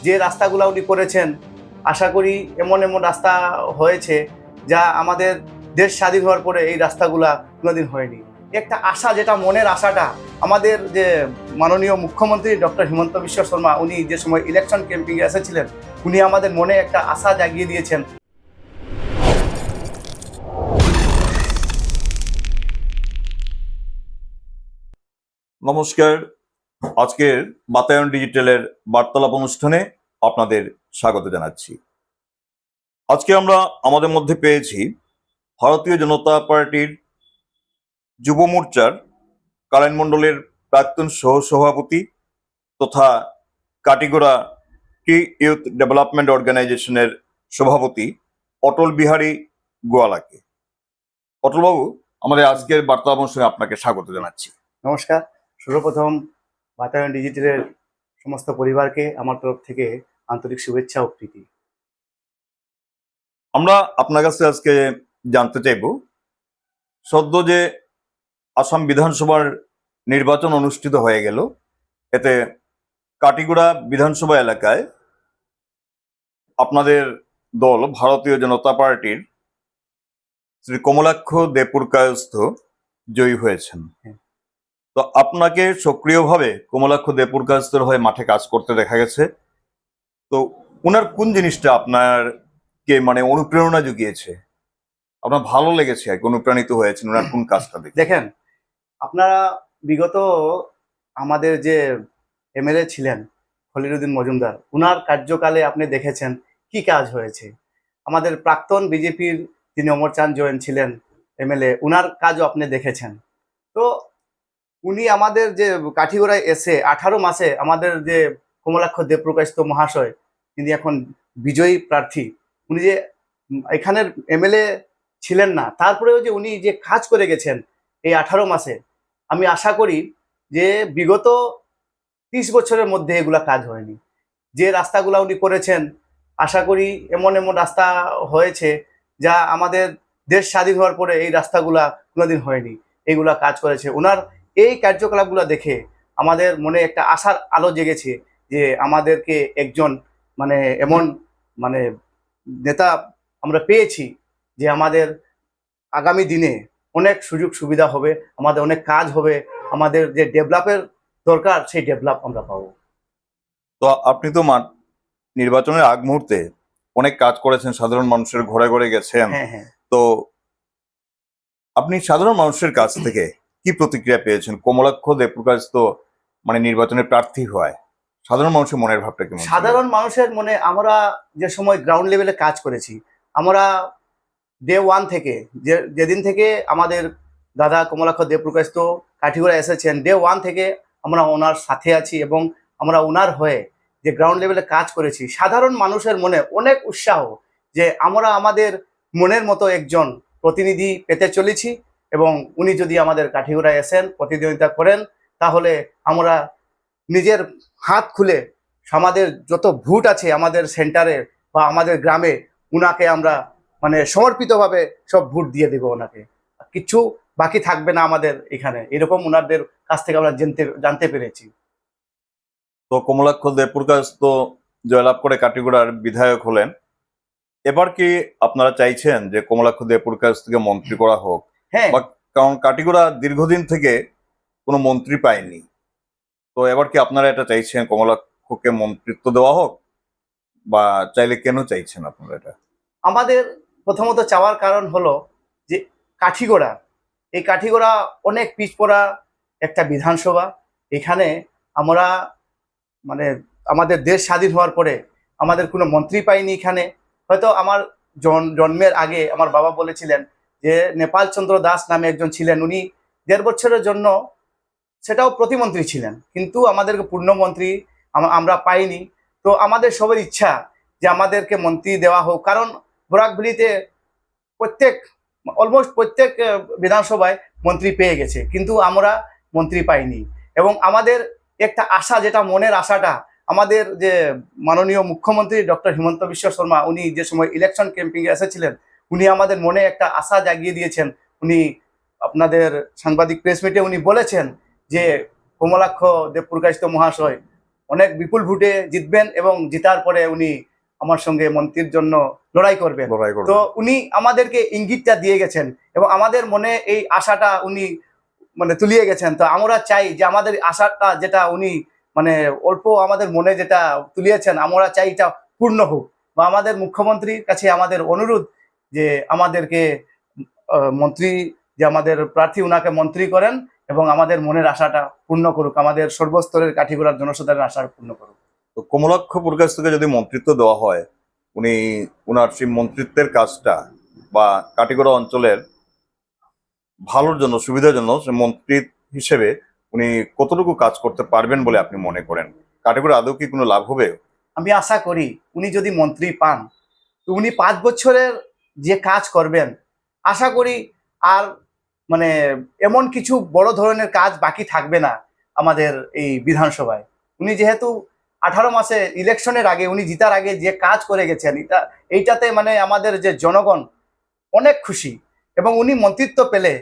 যে রাস্তাগুলো উনি করেছেন, আশা করি এমন এমন রাস্তা হয়েছে যা আমাদের দেশ স্বাধীন হওয়ার পরে এই রাস্তাগুলা কোনোদিন হয়নি। একটা আশা, যেটা মনের আশাটা আমাদের যে মাননীয় মুখ্যমন্ত্রী ডক্টর হিমন্ত বিশ্ব শর্মা, উনি যে সময় ইলেকশন ক্যাম্পিংয়ে এসেছিলেন, উনি আমাদের মনে একটা আশা জাগিয়ে দিয়েছেন। নমস্কার। আজকের বাতায়ন ডিজিটালের বার্তালাপ অনুষ্ঠানে আপনাদের স্বাগত জানাচ্ছি। আজকে আমরা আমাদের মধ্যে পেয়েছি ভারতীয় জনতা পার্টির যুব মোর্চার কালাইন মণ্ডলের প্রাক্তন সহসভাপতি তথা কাটিগড়া টি ইউথ ডেভেলপমেন্ট অর্গানাইজেশনের সভাপতি অটল বিহারী গোয়ালাকে। অটলবাবু, আমাদের আজকের বার্তালাপ অনুষ্ঠানে আপনাকে স্বাগত জানাচ্ছি। নমস্কার। সর্বপ্রথম বাতায়ন ডিজিটালের সমস্ত পরিবারকে আমার তরফ থেকে আন্তরিক শুভেচ্ছা ও প্রীতি। আমরা আপনার কাছে আজকে জানতে চাইব, সদ্য যে আসাম বিধানসভার নির্বাচন অনুষ্ঠিত হয়ে গেল, এতে কাটিগড়া বিধানসভা এলাকায় আপনাদের দল ভারতীয় জনতা পার্টির শ্রী কমলাক্ষ দেপুরকায়স্থ জয়ী হয়েছেন। তো আপনাকে সক্রিয়ভাবে কমলাক্ষ দেপুরকায়স্থর হয়ে মাঠে কাজ করতে দেখা গেছে। তো ওনার কোন জিনিসটা আপনারকে অনুপ্রেরণা জুগিয়েছে, আপনার ভালো লেগেছে আর অনুপ্রাণিত হয়েছেন ওনার কোন কাজটা দেখে? দেখেন, আপনারা বিগত আমাদের যে এমএলএ ছিলেন খলিলুদ্দিন মজুমদার, উনার কার্যকালে আপনি দেখেছেন কি কাজ হয়েছে। আমাদের প্রাক্তন বিজেপির যিনি অমরচাঁদ জৈন ছিলেন এমএলএ, উনার কাজও আপনি দেখেছেন। তো উনি আমাদের যে কাঠিগড়ায় এসে 18 মাসে আমাদের যে কমলাক্ষ দেবপ্রকাশিত মহাশয়, তিনি এখন বিজয়ী প্রার্থী, উনি যে এখানের এমএলএ ছিলেন না, তারপরেও যে উনি যে কাজ করে গেছেন এই 18 মাসে, আমি আশা করি যে বিগত 30 বছরের মধ্যে এগুলা কাজ হয়নি। যে রাস্তাগুলা উনি করেছেন, আশা করি এমন এমন রাস্তা হয়েছে যা আমাদের দেশ স্বাধীন হওয়ার পরে এই রাস্তাগুলা কোনোদিন হয়নি। এগুলা কাজ করেছে ওনার। এই কার্যকলাপগুলো দেখে আমাদের মনে একটা আশার আলো জেগেছে যে আমাদেরকে একজন এমন মানে নেতা আমরা পেয়েছি যে আমাদের আগামী দিনে অনেক সুযোগ সুবিধা হবে, আমাদের অনেক কাজ হবে, আমাদের যে ডেভেলপের দরকার সেই ডেভেলপ আমরা পাবো। তো আপনি তো নির্বাচনের আগ মুহূর্তে অনেক কাজ করেছেন, সাধারণ মানুষের ঘরে ঘরে গেছেন। হ্যাঁ, হ্যাঁ। তো আপনি সাধারণ মানুষের কাছ থেকে কি প্রতিক্রিয়া পেয়েছেন? কমলাক্ষ দেবপ্রকাশ তো নির্বাচনের প্রার্থী হয়, সাধারণ মানুষের মনের ভাবটা কেমন ছিল? সাধারণ মানুষের মনে, আমরা যে সময় গ্রাউন্ড লেভেলে কাজ করেছি, আমরা ডে ওয়ান থেকে, যেদিন থেকে আমাদের দাদা কমলাক্ষ দেবপ্রকাশ তো কাঠিগড়া এসেছেন, ডে ওয়ান থেকে আমরা ওনার সাথে আছি এবং আমরা ওনার হয়ে যে গ্রাউন্ড লেভেলে কাজ করেছি, সাধারণ মানুষের মনে অনেক উৎসাহ যে আমরা আমাদের মনের মতো একজন প্রতিনিধি পেতে চলেছি এবং উনি যদি আমাদের কাঠিগড়ায় এসেন, প্রতিদ্বন্দ্বিতা করেন, তাহলে আমরা নিজের হাত খুলে আমাদের যত ভোট আছে আমাদের সেন্টারে বা আমাদের গ্রামে, উনাকে আমরা সমর্পিতভাবে সব ভোট দিয়ে দেবো ওনাকে। কিছু বাকি থাকবে না আমাদের এখানে, এরকম ওনাদের কাছ থেকে আমরা জানতে পেরেছি। তো কমলাক্ষ দেবপ্রকাশ তো জয়লাভ করে কাটিগড়ার বিধায়ক হলেন। এবার কি আপনারা চাইছেন যে কমলাক্ষ দেবপ্রকাশ থেকে মন্ত্রী করা হোক? হ্যাঁ, বা কারণ কাটিগড়া দীর্ঘদিন থেকে কোনো মন্ত্রী পায়নি, তো এবার কি আপনারা এটা চাইছেন কমলাক্ষকে মন্ত্রিত্ব দেওয়া হোক? বা চাইলে কেন চাইছেন আপনারা এটা? আমাদের প্রথমত চাওয়ার কারণ হলো যে কাঠিগড়া, এই কাঠিগড়া অনেক পিছপড়া একটা বিধানসভা। এখানে আমরা মানে আমাদের দেশ স্বাধীন হওয়ার পরে আমাদের কোনো মন্ত্রী পাইনি এখানে। হয়তো আমার জন্মের আগে আমার বাবা বলেছিলেন যে নেপাল চন্দ্র দাস নামে একজন ছিলেন, উনি 1.5 বছরের জন্য সেটাও প্রতিমন্ত্রী ছিলেন, কিন্তু আমাদেরকে পূর্ণমন্ত্রী আমরা পাইনি। তো আমাদের সবার ইচ্ছা যে আমাদেরকে মন্ত্রী দেওয়া হোক, কারণ বরাকভেলিতে অলমোস্ট প্রত্যেক বিধানসভায় মন্ত্রী পেয়ে গেছে, কিন্তু আমরা মন্ত্রী পাইনি। এবং আমাদের একটা আশা, যেটা মনের আশাটা আমাদের যে মাননীয় মুখ্যমন্ত্রী ডক্টর হিমন্ত বিশ্ব শর্মা, উনি যে সময় ইলেকশন ক্যাম্পিংয়ে এসেছিলেন, উনি আমাদের মনে একটা আশা জাগিয়ে দিয়েছেন। উনি আপনাদের সাংবাদিক প্রেস মিটে উনি বলেছেন যে কমলাক্ষ দেবপ্রকাশিত মহাশয় অনেক বিপুল ভোটে জিতবেন এবং জিতার পরে উনি আমার সঙ্গে মন্ত্রীর জন্য লড়াই করবেন। লড়াই তো করবেন। উনি আমাদেরকে ইঙ্গিতটা দিয়ে গেছেন এবং আমাদের মনে এই আশাটা উনি মানে তুলিয়ে গেছেন। তো আমরা চাই যে আমাদের আশাটা যেটা উনি মানে অল্প আমাদের মনে যেটা তুলিয়েছেন, আমরা চাই এটা পূর্ণ হোক। বা আমাদের মুখ্যমন্ত্রীর কাছে আমাদের অনুরোধ যে আমাদেরকে মন্ত্রী, যে আমাদের প্রার্থী উনাকে মন্ত্রী করেন এবং আমাদের মনের আশাটা পূর্ণ করুক, আমাদের সর্বস্তরের কাঠিগড়ার জনসাধারণের আশা পূর্ণ করুক। তো কমলাক্ষ পুরকায়স্থকে যদি মন্ত্রিত্ব দেওয়া হয়, উনি উনার সেই মন্ত্রিত্বের কাজটা বা কাটিগড়া অঞ্চলের ভালোর জন্য, সুবিধার জন্য সে মন্ত্রী হিসেবে উনি কতটুকু কাজ করতে পারবেন বলে আপনি মনে করেন? কাটিগড়া আদৌ কি কোনো লাভ হবে? আমি আশা করি উনি যদি মন্ত্রী পান তো উনি 5 বছরের যে কাজ করবেন, আশা করি আর মানে এমন কিছু বড় ধরনের কাজ বাকি থাকবে না আমাদের এই বিধানসভায়। উনি যেহেতু 18 মাসে ইলেকশনের আগে উনি জিতার আগে যে কাজ করে গেছেন, এইটাতে মানে আমাদের যে জনগণ অনেক খুশি এবং উনি মন্ত্রিত্ব পেলে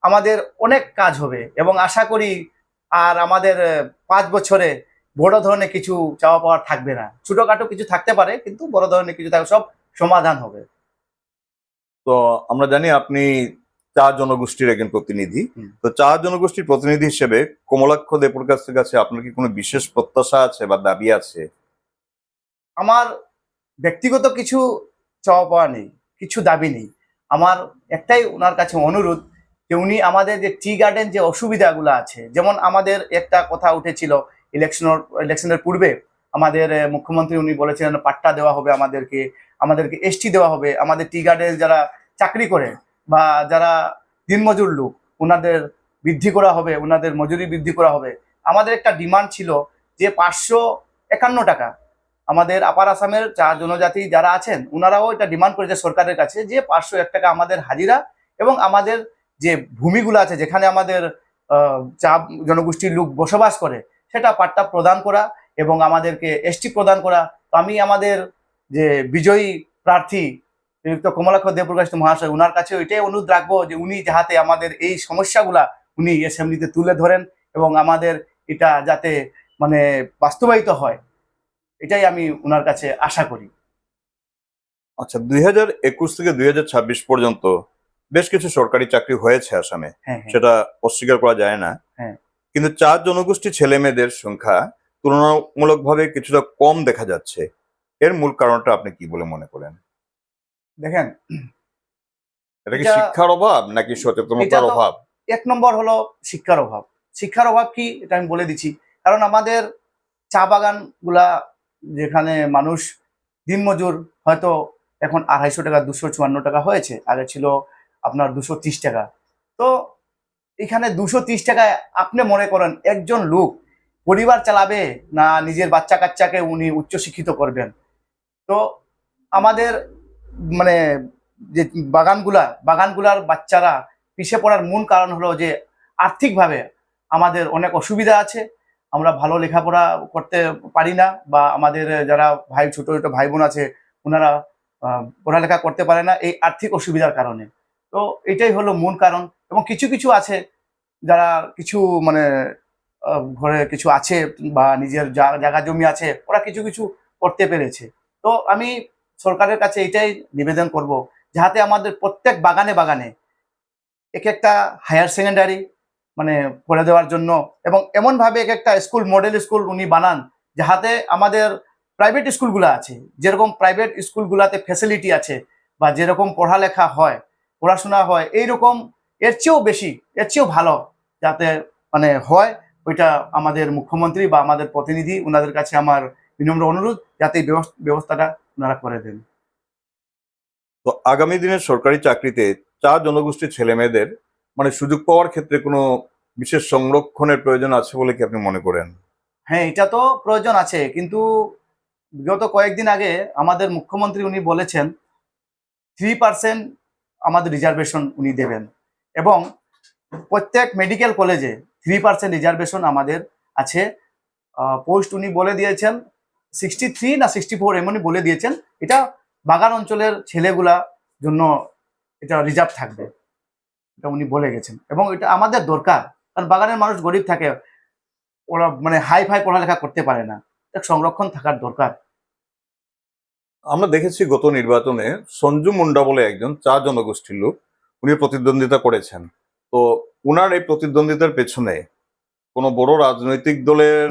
আমাদের অনেক কাজ হবে এবং আশা করি আর আমাদের 5 বছরে বড় ধরনের কিছু চাওয়া পাওয়ার থাকবে না। ছোটখাটো কিছু থাকতে পারে কিন্তু বড় ধরনের কিছু থাকবে, সব সমাধান হবে। তো আমরা জানি আপনি চা জনগোষ্ঠীর একজন প্রতিনিধি। হুম। তো চা জনগোষ্ঠীর প্রতিনিধি হিসেবে কমলাক্ষ দেপুরকাছের কাছে আপনার কি কোনো বিশেষ প্রত্যাশা আছে বা দাবি আছে? আমার ব্যক্তিগত কিছু চাওয়া পাওয়া নেই, কিছু দাবি নেই। আমার একটাই ওনার কাছে অনুরোধ যে উনি আমাদের যে টি গার্ডেন যে অসুবিধাগুলো আছে, যেমন আমাদের একটা কথা উঠেছিল ইলেকশনের পূর্বে আমাদের মুখ্যমন্ত্রী উনি বলেছিলেন পাট্টা দেওয়া হবে আমাদেরকে, আমাদেরকে এসটি দেওয়া হবে, আমাদের টি গার্ডেন যারা চাকরি করে বা যারা দিনমজুর লোক ওনাদের বৃদ্ধি করা হবে, ওনাদের মজুরি বৃদ্ধি করা হবে। আমাদের একটা ডিমান্ড ছিল যে 551 টাকা, আমাদের আপার আসামের চা জনজাতি যারা আছেন ওনারাও এটা ডিমান্ড করেছে সরকারের কাছে যে 501 টাকা আমাদের হাজিরা এবং আমাদের যে ভূমিগুলো আছে যেখানে আমাদের চা জনগোষ্ঠীর লোক বসবাস করে সেটা পাট্টা প্রদান করা এবং আমাদেরকে এসটি প্রদান করা। তো আমি আমাদের যে বিজয়ী প্রার্থী শ্রীযুক্ত কমলাক্ষ দেবপ্রকাশ মহাশয় ওনার কাছে এটাই অনুরোধ রাখবো যে উনি যাতে আমাদের এই সমস্যাগুলা উনি অ্যাসেম্বলিতে তুলে ধরেন এবং আমাদের এটা যাতে মানে বাস্তবায়িত হয়, এটাই আমি ওনার কাছে আশা করি। আচ্ছা, 2021 থেকে 2026 পর্যন্ত বেশ কিছু সরকারি চাকরি হয়েছে আসামে, হ্যাঁ, হ্যাঁ, সেটা অস্বীকার করা যায় না। হ্যাঁ। কিন্তু চা জনগোষ্ঠী ছেলে মেয়েদের সংখ্যা তুলনামূলকভাবে কিছুটা কম দেখা যাচ্ছে। এর মূল কারণটা আপনি কি বলে মনে করেন? দেখেন, এটা কি এটা শিক্ষার অভাব নাকি এটা সচেতনতার তো অভাব? 1 নম্বর হলো শিক্ষার অভাব। শিক্ষার অভাব কি এটা আমি বলে দিচ্ছি। কারণ আমাদের চা বাগান গুলা যেখানে মানুষ দিনমজুর হয়তো এখন 250 টাকা 254 টাকা হয়েছে, আগে ছিল আপনার 230 টাকা। তো এখানে 230 টাকায় আপনি মনে করেন একজন লোক পরিবার চালাবে না নিজের বাচ্চা কাচ্চাকে উনি উচ্চশিক্ষিত করবেন? তো আমাদের মানে যে বাগানগুলার বাচ্চারা পিছিয়ে পড়ার মূল কারণ হলো যে আর্থিকভাবে আমাদের অনেক অসুবিধা আছে, আমরা ভালো লেখাপড়া করতে পারি না বা আমাদের যারা ছোট ছোট ভাই বোন আছে ওনারা পড়ালেখা করতে পারে না এই আর্থিক অসুবিধার কারণে। তো এটাই হলো মূল কারণ এবং কিছু কিছু আছে যারা কিছু মানে ঘরে কিছু আছে বা নিজের জায়গা জমি আছে ওরা কিছু কিছু করতে পেরেছে। তো আমি সরকারের কাছে এটাই নিবেদন করব যাতে আমাদের প্রত্যেক বাগানে বাগানে এক একটা হায়ার সেকেন্ডারি মানে করে দেওয়ার জন্য এবং এমনভাবে এক একটা স্কুল মডেল স্কুল উনি বানান যাহাতে আমাদের প্রাইভেট স্কুলগুলো আছে যেরকম প্রাইভেট স্কুলগুলোতে ফ্যাসিলিটি আছে বা যেরকম পড়ালেখা হয় পড়াশোনা হয় এইরকম এর চেয়েও বেশি এর চেয়েও ভালো যাতে মানে হয়, ওইটা আমাদের মুখ্যমন্ত্রী বা আমাদের প্রতিনিধি ওনাদের কাছে আমার বিনম্র অনুরোধ যাতে এই ব্যবস্থাটা ওনারা করে দেন। তো আগামী দিনের সরকারি চাকরিতে চা জনগোষ্ঠীর ছেলে মেয়েদের মানে সুযোগ পাওয়ার ক্ষেত্রে কোনো বিশেষ সংরক্ষণের প্রয়োজন আছে বলে কি আপনি মনে করেন? হ্যাঁ, এটা তো প্রয়োজন আছে কিন্তু বিগত কয়েকদিন আগে আমাদের মুখ্যমন্ত্রী উনি বলেছেন 3% আমাদের রিজার্ভেশন উনি দেবেন এবং প্রত্যেক মেডিকেল কলেজে 3% রিজার্ভেশন আমাদের আছে। পোস্ট উনি বলে দিয়েছেন 63 না 64 এমনই বলে দিয়েছেন। এটা বাগান অঞ্চলের ছেলেগুলা জন্য এটা রিজার্ভ থাকবে, এটা উনি বলে গেছেন এবং এটা আমাদের দরকার। কারণ বাগানের মানুষ গরিব থাকে, ওরা মানে হাই ফাই পড়ালেখা করতে পারে না। এক সংরক্ষণ থাকার দরকার। আমরা দেখেছি গত নির্বাচনে সঞ্জু মুন্ডা বলে একজন চা জনগোষ্ঠীর লোক, উনি প্রতিদ্বন্দ্বিতা করেছেন। তো উনার এই প্রতিদ্বন্দ্বিতার পেছনে কোনো বড় রাজনৈতিক দলের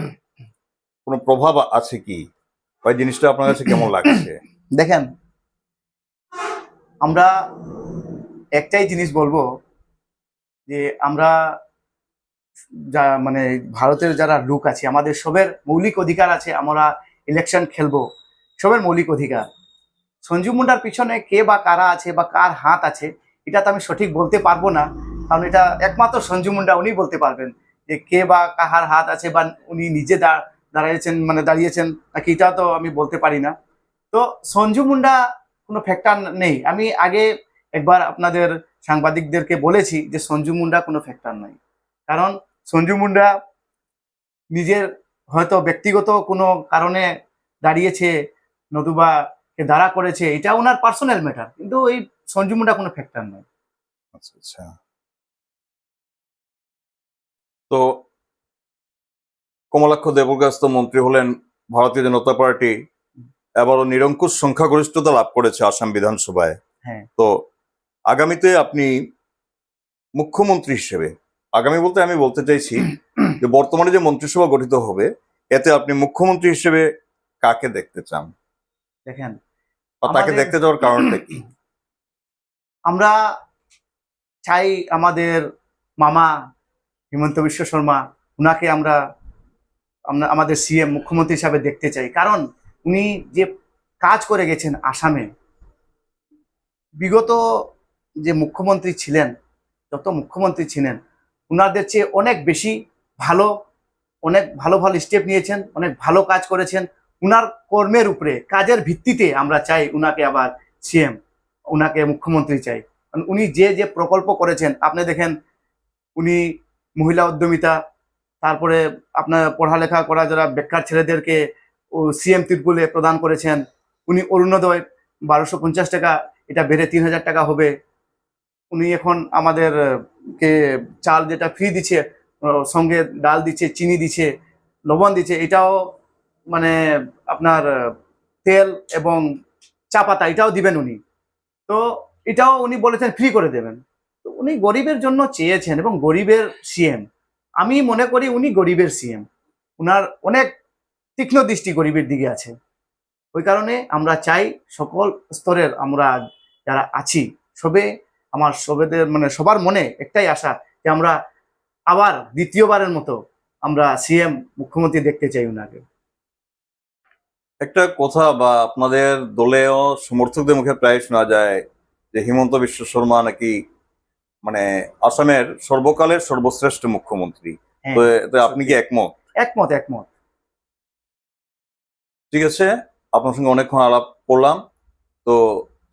কোনো প্রভাব আছে কি, ওই জিনিসটা আপনার কাছে কেমন লাগছে? দেখেন, আমরা একটাই জিনিস বলবো যে আমরা যা মানে ভারতের যারা লোক আছে, আমাদের সবের মৌলিক অধিকার আছে, আমরা ইলেকশন খেলবো, সবের মৌলিক অধিকার। সঞ্জু মুন্ডার পিছনে কে বা কারা আছে বা কার হাত আছে, এটা তো আমি সঠিক বলতে পারবো না, কারণ এটা একমাত্র সঞ্জু মুন্ডা উনি বলতে পারবেন যে কে বা কাহার হাত আছে, বা উনি নিজে দাঁড়িয়েছেন নাকি, এটা তো আমি বলতে পারি না। তো সঞ্জু মুন্ডা কোনো ফ্যাক্টর নেই। আমি আগে একবার আপনাদের সাংবাদিকদেরকে বলেছি যে সঞ্জু মুন্ডা কোনো ফ্যাক্টর নয়, কারণ সঞ্জু মুন্ডা নিজের হয়তো ব্যক্তিগত কোনো কারণে দাঁড়িয়েছে, নতুবা কে দাঁড়া করেছে, এটা ওনার পার্সোনাল ম্যাটার, কিন্তু এই সঞ্জু মুন্ডা কোনো ফ্যাক্টর নয়। আচ্ছা আচ্ছা। তো কমলাক্ষ দেববর্মা তো মন্ত্রী হলেন, ভারতীয় জনতা পার্টি এবারও নিরঙ্কুশ সংখ্যাগরিষ্ঠতা লাভ করেছে আসাম বিধানসভায়। হ্যাঁ, তো আগামীতে আপনি মুখ্যমন্ত্রী হিসেবে, আগামী বলতে আমি বলতে চাইছি যে বর্তমানে যে মন্ত্রিসভা গঠিত হবে, এতে আপনি মুখ্যমন্ত্রী হিসেবে কাকে দেখতে চান, দেখেন, বা তাকে আমাদের দেখতে যাওয়ার কারণটা কি? আমরা চাই আমাদের মামা হিমন্ত বিশ্ব শর্মা, উনাকে আমরা আমরা আমাদের সিএম মুখ্যমন্ত্রী হিসাবে দেখতে চাই, কারণ উনি যে কাজ করে গেছেন আসামে। বিগত যে মুখ্যমন্ত্রী ছিলেন, যত মুখ্যমন্ত্রী ছিলেন, উনাদের চেয়ে অনেক বেশি ভালো, অনেক ভালো ভালো স্টেপ নিয়েছেন, অনেক ভালো কাজ করেছেন। উনার কর্মের উপরে, কাজের ভিত্তিতে আমরা চাই উনাকে আবার সিএম, উনাকে মুখ্যমন্ত্রী চাই। কারণ উনি যে যে প্রকল্প করেছেন, আপনি দেখেন, উনি মহিলা উদ্যমিতা, তারপরে আপনার পড়ালেখা করা যারা বেকার ছেলেদেরকে সিএম ত্রিপুলে প্রদান করেছেন। উনি অরুণোদয় 1250 টাকা, এটা বেড়ে 3000 টাকা হবে। উনি এখন আমাদের কে চাল যেটা ফ্রি দিচ্ছে, সঙ্গে ডাল দিচ্ছে, চিনি দিচ্ছে, লবণ দিচ্ছে, এটাও মানে আপনার তেল এবং চা পাতা এটাও দিবেন উনি। তো এটাও উনি বলেছেন ফ্রি করে দেবেন। তো উনি গরিবের জন্য চেয়েছেন এবং গরিবের সিএম। আমি মনে করি উনি গরিবের সিএম। উনার অনেক তীক্ষ্ণ দৃষ্টি গরিবের দিকে আছে। ওই কারণে আমরা চাই সকল স্তরের আমরা যারা আছি, সবে আমার সবেদের সবার মনে একটাই আশা যে আমরা আবার দ্বিতীয়বারের মতো আমরা সিএম মুখ্যমন্ত্রী দেখতে চাই উনাকে। একটা কথা বা আপনাদের দলেও সমর্থকদের মুখে প্রায় শোনা যায় যে হিমন্ত বিশ্ব শর্মা নাকি মানে আসামের সর্বকালের সর্বশ্রেষ্ঠ মুখ্যমন্ত্রী। তো হ্যাঁ, এতে আপনি কি একমত? একমত একমত। ঠিক আছে, আপনার সঙ্গে অনেকক্ষণ আলাপ করলাম। তো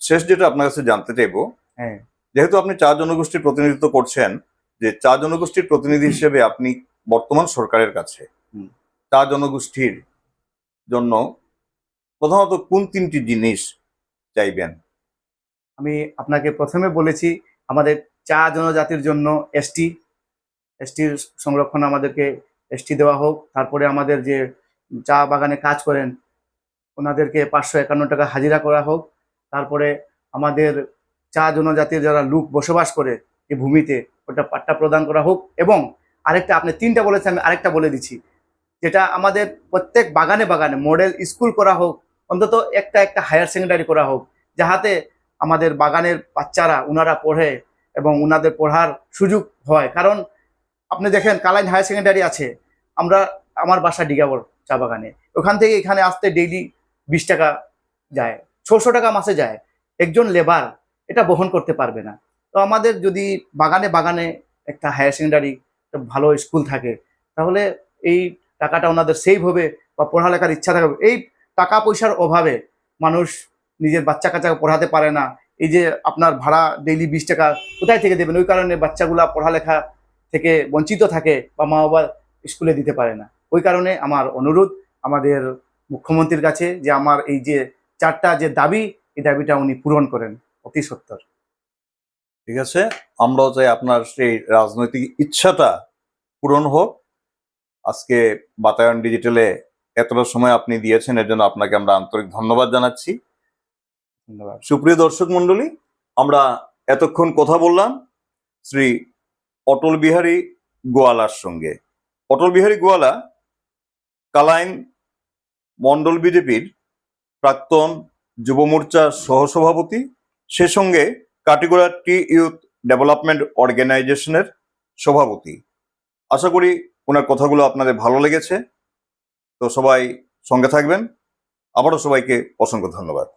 শেষ যেটা আপনার কাছে জানতে চাইবো, হ্যাঁ, যেহেতু আপনি চা জনগোষ্ঠীর প্রতিনিধিত্ব করছেন, যে চা জনগোষ্ঠীর প্রতিনিধি হিসেবে আপনি বর্তমান সরকারের কাছে হুম। চা জনগোষ্ঠীর জন্য প্রধানত কোন তিনটি জিনিস চাইবেন? আমি আপনাকে প্রথমে বলেছি, আমাদের চা জনজাতির জন্য এসটির সংরক্ষণ, আমাদেরকে এসটি দেওয়া হোক। তারপরে আমাদের যে চা বাগানে কাজ করেন, ওনাদেরকে 551 টাকা হাজিরা করা হোক। তারপরে আমাদের চা জনজাতির যারা লোক বসবাস করে এই ভূমিতে, ওটা পাট্টা প্রদান করা হোক। এবং আরেকটা, আপনি তিনটা বলেছেন, আমি আরেকটা বলে দিচ্ছি, যেটা আমাদের প্রত্যেক বাগানে বাগানে মডেল স্কুল করা হোক, অন্তত একটা একটা হায়ার সেকেন্ডারি করা হোক, যাহাতে আমাদের বাগানের বাচ্চারা উনারা পড়ে এবং উনাদের পড়ার সুযোগ হয়। কারণ আপনি দেখেন, কালাইন হায়ার সেকেন্ডারি আছে, আমার বাসা ডিগাবর চা বাগানে, ওখান থেকে এখানে আসতে ডেইলি 20 টাকা যায়, 600 টাকা মাসে যায়। একজন লেবার এটা বহন করতে পারবে না। তো আমাদের যদি বাগানে বাগানে একটা হায়ার সেকেন্ডারি, ভালো স্কুল থাকে, তাহলে এই টাকাটা ওনাদের সেভ হবে বা পড়ালেখার ইচ্ছা থাকবে। এই টাকা পয়সার অভাবে মানুষ নিজের বাচ্চা কাচ্চাকে পড়াতে পারে না। এই যে আপনার ভাড়া ডেইলি 20 টাকা কোথায় থেকে দেবেন, ওই কারণে বাচ্চাগুলা পড়ালেখা থেকে বঞ্চিত থাকে বা মা বাবা স্কুলে দিতে পারে না। ওই কারণে আমার অনুরোধ আমাদের মুখ্যমন্ত্রীর কাছে যে আমার এই যে চারটা যে দাবি, এই দাবিটা উনি পূরণ করেন অতি সত্বর। ঠিক আছে, আমরাও চাই আপনার সেই রাজনৈতিক ইচ্ছাটা পূরণ হোক। আজকে বাতায়ন ডিজিটালে এতটা সময় আপনি দিয়েছেন, এর জন্য আপনাকে আমরা আন্তরিক ধন্যবাদ জানাচ্ছি। ধন্যবাদ। সুপ্রিয় দর্শক মণ্ডলী, আমরা এতক্ষণ কথা বললাম শ্রী অটল বিহারী গোয়ালার সঙ্গে। অটল বিহারী গোয়ালা কালাইন মন্ডল বিজেপির প্রাক্তন যুব মোর্চা সহসভাপতি, সে সঙ্গে কাটিগড়া টি ইউথ ডেভেলপমেন্ট অর্গানাইজেশনের সভাপতি। আশা করি ওনার কথাগুলো আপনাদের ভালো লেগেছে। তো সবাই সঙ্গে থাকবেন। আবারও সবাইকে অসংখ্য ধন্যবাদ।